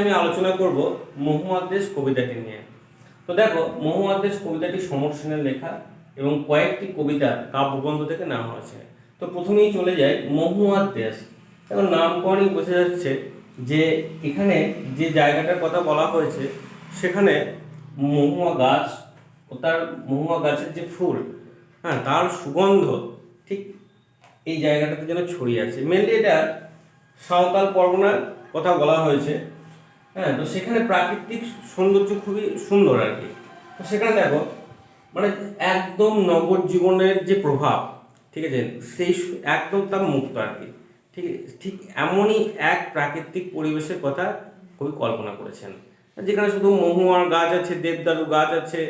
আমি আলোচনা করব মহুয়ার দেশ কবিতাটি নিয়ে। তো দেখো, মহুয়ার দেশ কবিতাটি সমর সেনের লেখা এবং কয়েকটি কবিতা কাব্যগ্রন্থ থেকে নেওয়া হয়েছে। তো প্রথমেই চলে যায় মহুয়ার দেশ। এখন নামকরণই বোঝা যাচ্ছে যে এখানে যে জায়গাটার কথা বলা হয়েছে সেখানে মহুয়া গাছ ও তার মহুয়া গাছের যে ফুল, হ্যাঁ, তার সুগন্ধ ঠিক এই জায়গাটাতে যেন ছড়িয়ে আছে। মেনলি এটা সাঁওতাল পরগনার কথা বলা হয়েছে। হ্যাঁ, তো সেখানে প্রাকৃতিক সৌন্দর্য খুবই সুন্দর আর কি। তো সেখানে দেখো, মানে একদম নগর জীবনের যে প্রভাব, ঠিক আছে, সেই একদম তার মুক্ত আর কি। ঠিক ঠিক এমনই এক প্রাকৃতিক পরিবেশের কথা কবি কল্পনা করেছেন, যেখানে শুধু মহুয়ার গাছ আছে, দেবদারু গাছ আছে,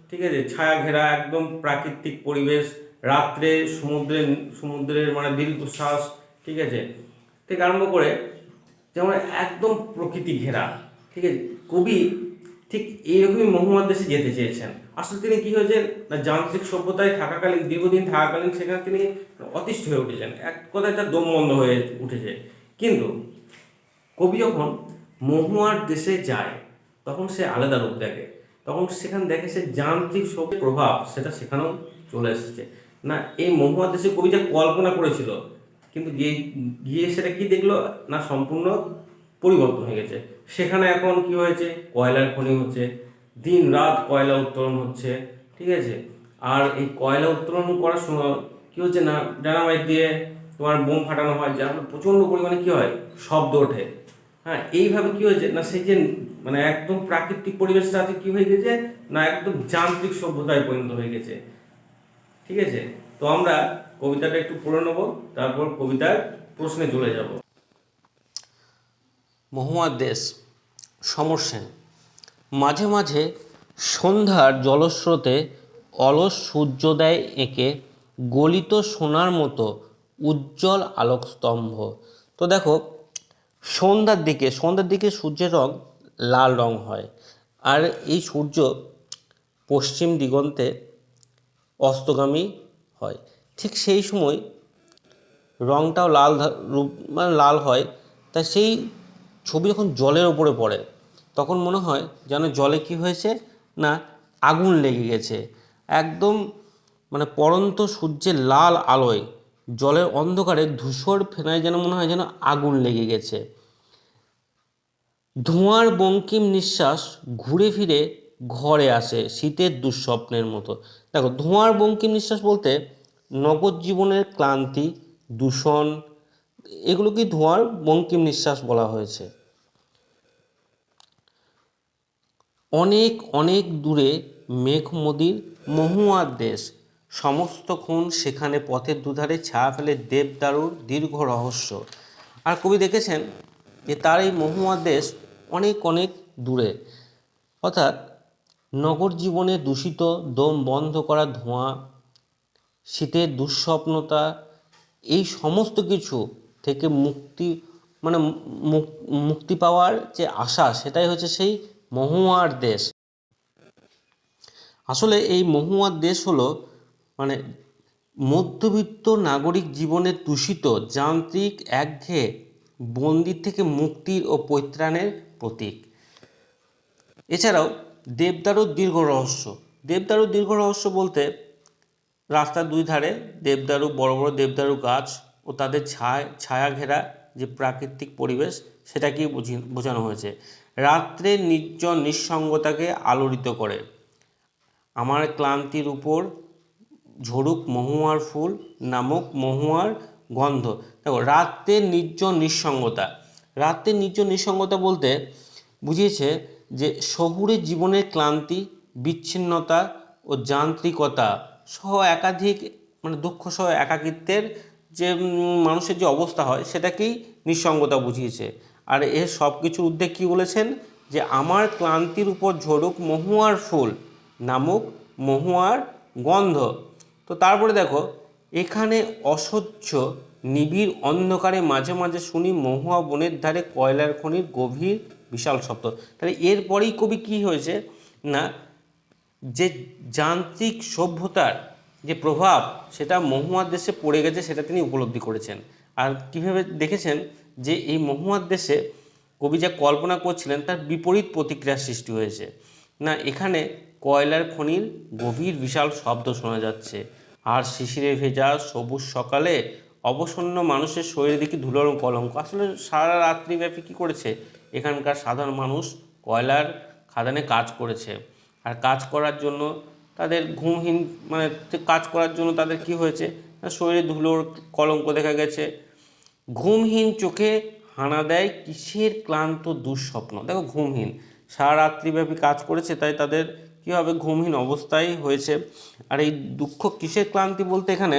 ঠিক আছে, ছায়া ঘেরা একদম প্রাকৃতিক পরিবেশ। রাত্রে সমুদ্রের মানে দীর্ঘশ্বাস, ঠিক আছে, থেকে আরম্ভ করে যেমন একদম প্রকৃতি ঘেরা। ঠিক আছে, কবি ঠিক এইরকমই মহুয়ার দেশে যেতে চেয়েছেন। আসলে তিনি কি হয়েছে না, যান্ত্রিক সভ্যতায় থাকাকালীন, দীর্ঘদিন থাকাকালীন সেখানে তিনি অতিষ্ঠ হয়ে উঠেছেন, এক কথায় তার দম বন্ধ হয়ে উঠেছে। কিন্তু কবি যখন মহুয়ার দেশে যায় তখন সে আলাদা রূপ দেখে। তখন সেখানে দেখে সে যান্ত্রিক সভ্যের প্রভাব সেটা সেখানেও চলে এসেছে। না, এই মহুয়ার দেশে কবি যা কল্পনা করেছিল, কিন্তু গিয়ে গিয়ে সেটা কি দেখলো না, সম্পূর্ণ পরিবর্তন হয়ে গেছে। সেখানে এখন কি হয়েছে, কয়লার খনি হচ্ছে, দিন রাত কয়লা উত্তোলন হচ্ছে, ঠিক আছে। আর এই কয়লা উত্তোলন করার সময় কি হচ্ছে না, ডায়নামাইট দিয়ে তোমার বোম ফাটানো হয়, যার ফলে প্রচণ্ড পরিমাণে কি হয়, শব্দ ওঠে। হ্যাঁ, এইভাবে কি হয়েছে না, সেই যে মানে একদম প্রাকৃতিক পরিবেশটা আছে কি হয়ে গেছে না, একদম যান্ত্রিক সভ্যতায় পরিণত হয়ে গেছে। ঠিক আছে, তো আমরা কবিতাটা একটু পড়ে নেব, তারপর কবিতার প্রশ্নে চলে যাব। মহুয়ার দেশ, সমর সেন। মাঝে মাঝে সন্ধ্যার জলস্রোতে অলস সূর্যোদয় এঁকে গলিত সোনার মতো উজ্জ্বল আলোকস্তম্ভ। তো দেখো, সন্ধ্যার দিকে সূর্যের রং লাল রং হয়, আর এই সূর্য পশ্চিম দিগন্তে অস্তগামী হয়। ঠিক সেই সময় রংটাও লাল রূপ মানে লাল হয়। তাই সেই ছবি যখন জলের ওপরে পড়ে তখন মনে হয় যেন জলে কি হয়েছে না, আগুন লেগে গেছে। একদম মানে পড়ন্ত সূর্যের লাল আলোয় জলের অন্ধকারে ধূসর ফেনায় যেন মনে হয় যেন আগুন লেগে গেছে। ধোঁয়ার বঙ্কিম নিঃশ্বাস ঘুরে ফিরে ঘরে আসে শীতের দুঃস্বপ্নের মতো। দেখো, ধোঁয়ার বঙ্কিম নিঃশ্বাস বলতে নগর জীবনের ক্লান্তি, দূষণ, এগুলোকে ধোঁয়ার বঙ্কিম নিঃশ্বাস বলা হয়েছে। অনেক অনেক দূরে মেঘমদির মহুয়ার দেশ, সমস্তক্ষণ সেখানে পথের দুধারে ছায়া ফেলে দেবদারুর দীর্ঘ রহস্য। আর কবি দেখেছেন যে তার এই মহুয়ার দেশ অনেক অনেক দূরে, অর্থাৎ নগর জীবনে দূষিত দম বন্ধ করা ধোঁয়া, শীতের দুঃস্বপ্নতা, এই সমস্ত কিছু থেকে মানে মুক্তি পাওয়ার যে আশা, সেটাই হচ্ছে সেই মহুয়ার দেশ। আসলে এই মহুয়ার দেশ হলো মানে মধ্যবিত্ত নাগরিক জীবনের দূষিত যান্ত্রিক একঘেয়ে বন্দির থেকে মুক্তির ও পরিত্রাণের প্রতীক। এছাড়াও দেবদারুর দীর্ঘ রহস্য বলতে রাস্তার দুই ধারে দেবদারু, বড় বড় দেবদারু গাছ ও তাদের ছায়া ঘেরা যে প্রাকৃতিক পরিবেশ, সেটাকেই বোঝানো হয়েছে। রাত্রের নির্জন নিঃসঙ্গতাকে আলোড়িত করে। আমার ক্লান্তির উপর ঝরুক মহুয়ার ফুল নামক মহুয়ার গন্ধ। দেখো, রাত্রের নির্জন নিঃসঙ্গতা বলতে বুঝিয়েছে যে শহুরে জীবনের ক্লান্তি, বিচ্ছিন্নতা ও যান্ত্রিকতা সহ একাধিক মানে দুঃখ সহ একাকিত্বের যে মানুষের যে অবস্থা হয়, সেটাকেই নিঃসঙ্গতা বুঝিয়েছে। আর এর সব কিছুর ঊর্ধ্বে কী বলেছেন, যে আমার ক্লান্তির উপর ঝরুক মহুয়ার ফুল নামক মহুয়ার গন্ধ। তো তারপরে দেখো, এখানে অসহ্য নিবিড় অন্ধকারে মাঝে মাঝে শুনি মহুয়া বনের ধারে কয়লার খনির গভীর বিশাল শব্দ। তাহলে এরপরেই কবি কী হয়েছে না, যে যান্ত্রিক সভ্যতার যে প্রভাব সেটা মহুয়ার দেশে পড়ে গেছে, সেটা তিনি উপলব্ধি করেছেন। আর কীভাবে দেখেছেন যে এই মহুয়ার দেশে কবি যা কল্পনা করছিলেন তার বিপরীত প্রতিক্রিয়ার সৃষ্টি হয়েছে। না, এখানে কয়লার খনির গভীর বিশাল শব্দ শোনা যাচ্ছে, আর শিশিরে ভেজা সবুজ সকালে অবসন্ন মানুষের শরীরে দেখি ধুলোর কলঙ্ক। আসলে সারা রাত্রিব্যাপী কী করেছে, এখানকার সাধারণ মানুষ কয়লার খাদানে কাজ করেছে, আর কাজ করার জন্য তাদের ঘুমহীন, মানে কাজ করার জন্য তাদের কি হয়েছে, শরীরে ধুলোর কলঙ্ক দেখা গেছে। ঘুমহীন চোখে হানা দেয় কিসের ক্লান্ত দুঃস্বপ্ন। দেখো, ঘুমহীন, সারা রাত্রিব্যাপী কাজ করেছে, তাই তাদের কী হবে, ঘুমহীন অবস্থায় হয়েছে। আর এই দুঃখ কিসের ক্লান্তি বলতে এখানে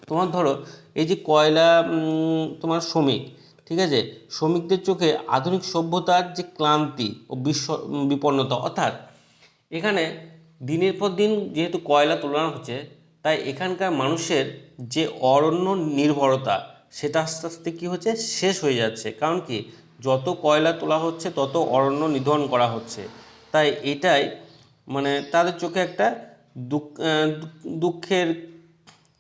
তোমার ধরো এই যে কয়লা তোমার শ্রমিক, ঠিক আছে, শ্রমিকদের চোখে আধুনিক সভ্যতার যে ক্লান্তি ও বিপন্নতা, অর্থাৎ এখানে দিনের পর দিন যেহেতু কয়লা তোলানো হচ্ছে, তাই এখানকার মানুষের যে অরণ্য নির্ভরতা সেটা আস্তে আস্তে কী হচ্ছে, শেষ হয়ে যাচ্ছে। কারণ কি, যত কয়লা তোলা হচ্ছে তত অরণ্য নিধন করা হচ্ছে। তাই এটাই মানে তাদের চোখে একটা দুঃখের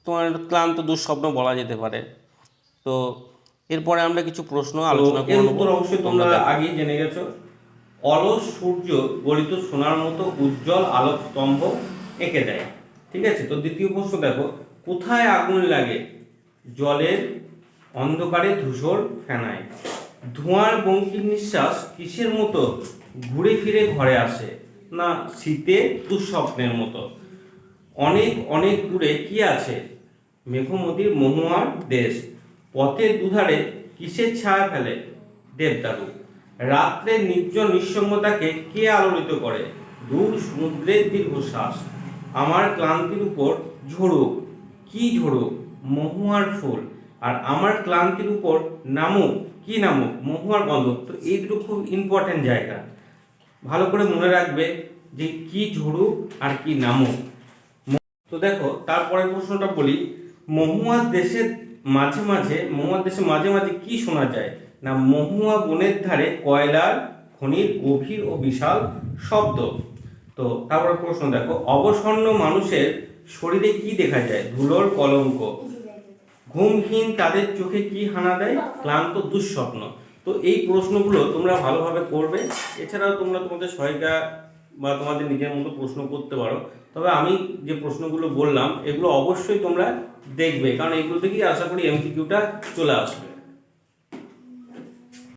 তোমার ক্লান্ত দুঃস্বপ্ন বলা যেতে পারে। তো এরপরে আমরা কিছু প্রশ্ন আলোচনা এর করব। উত্তর অবশ্যই তোমরা আগেই জেনে গেছো। অলস সূর্য গলিত সোনার মতো উজ্জ্বল আলোক স্তম্ভ এঁকে দেয়। ঠিক আছে, তো দ্বিতীয় প্রশ্ন দেখো, কোথায় আগুন লাগে? জলের অন্ধকারে ধূসর ফেনায়। ধোঁয়ার বঙ্কিম নিঃশ্বাস কিসের মতো ঘুরে ফিরে ঘরে আসে? না, শীতে দুঃস্বপ্নের মতো। অনেক অনেক দূরে কি আছে? মেঘমতির মহুয়ার দেশ। পথের দুধারে কিসের ছায়া ফেলে? দেবদারু। রাত্রে নির্জন নিঃসঙ্গতাকে কে আলোড়িত করে? দূর সমুদ্রের দীর্ঘশ্বাস। আমার ক্লান্তির উপর ঝরুক, কি ঝরুক? মহুয়ার ফুল। আর আমার ক্লান্তির উপর নামুক, কি নামুক? মহুয়ার গন্ধ। তো এই দুটো খুব ইম্পর্টেন্ট জায়গা, ভালো করে মনে রাখবে যে কি ঝরুক আর কি নামুক। তো দেখো, তারপরের প্রশ্নটা বলি, মহুয়ার দেশের মাঝে মাঝে কি শোনা যায়? না, মহুয়া বনের ধারে কয়লার খনির গভীর ও বিশাল শব্দ। তো তারপরে প্রশ্ন দেখো, অবসন্ন মানুষের শরীরে কি দেখা যায়? ধুলোর কলঙ্ক। ঘুমহীন তাদের চোখে কি হানা দেয়? ক্লান্ত দুঃস্বপ্ন। তো এই প্রশ্নগুলো তোমরা ভালোভাবে করবে। এছাড়াও তোমরা তোমাদের সহায়িকা বা তোমাদের নিজের মতো প্রশ্ন করতে পারো। তবে আমি যে প্রশ্নগুলো বললাম এগুলো অবশ্যই তোমরা দেখবে, কারণ এগুলো থেকেই আশা করি এমসিকিউটা চলে আসবে।